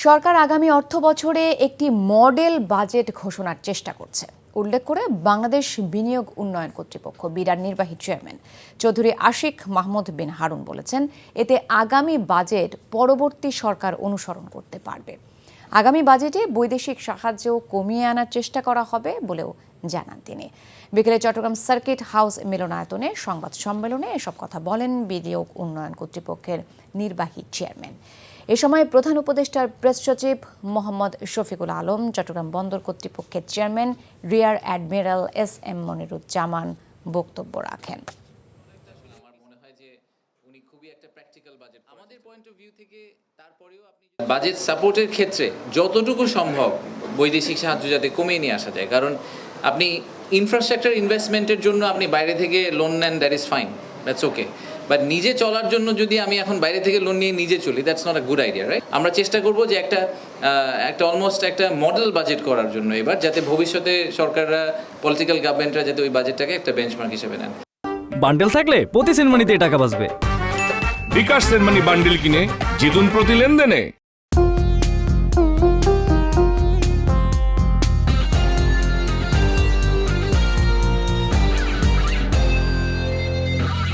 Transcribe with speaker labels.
Speaker 1: সরকার আগামী অর্থবছরে একটি মডেল বাজেট ঘোষণার চেষ্টা করছে উল্লেখ করে বাংলাদেশ বিনিয়োগ উন্নয়ন কর্তৃপক্ষ বিডার নির্বাহী চেয়ারম্যান চৌধুরী আশিক মাহমুদ বিন হারুন বলেছেন, এতে আগামী বাজেট পরবর্তী সরকার অনুসরণ করতে পারবে। আগামী বাজেটে বৈদেশিক সাহায্য কমিয়ে আনার চেষ্টা করা হবে বলেও জানান তিনি। বিকেলে চট্টগ্রাম সার্কিট হাউস মিলনায়তনে সংবাদ সম্মেলনে এসব কথা বলেন বিনিয়োগ উন্নয়ন কর্তৃপক্ষের নির্বাহী চেয়ারম্যান। এ সময় প্রধান উপদেষ্টার প্রেস সচিব মোহাম্মদ শফিকুল আলম, চট্টগ্রাম বন্দর কর্তৃপক্ষের chairman rear admiral SM. Moniruzzaman বক্তব্য রাখেন।
Speaker 2: বাজেট সাপোর্টের ক্ষেত্রে যতটুকু সম্ভব বৈদেশিক সাহায্য যাতে কমিয়ে নিয়ে আসা যায়, কারণ আপনি ইনফ্রাস্ট্রাকচার ইনভেস্টমেন্টের জন্য আপনি বাইরে থেকে লোন নেন, that is fine, that's okay, but নিজে চলার জন্য যদি আমি এখন বাইরে থেকে লোন নিয়ে নিজে চলি, that's not a good idea, right? আমরা চেষ্টা করব যে একটা অলমোস্ট একটা মডেল বাজেট করার জন্য এবার, যাতে ভবিষ্যতে সরকাররা, পলিটিক্যাল গভর্নমেন্টরা যাতে ওই বাজেটটাকে একটা বেঞ্চমার্ক হিসেবে নেন।
Speaker 3: বান্ডেল থাকলে প্রতি সেনমানিতে টাকা বাঁচবে।
Speaker 4: বিকাশ সেনমানি বান্ডেল কিনে জিতুন প্রতি লেনদেনে।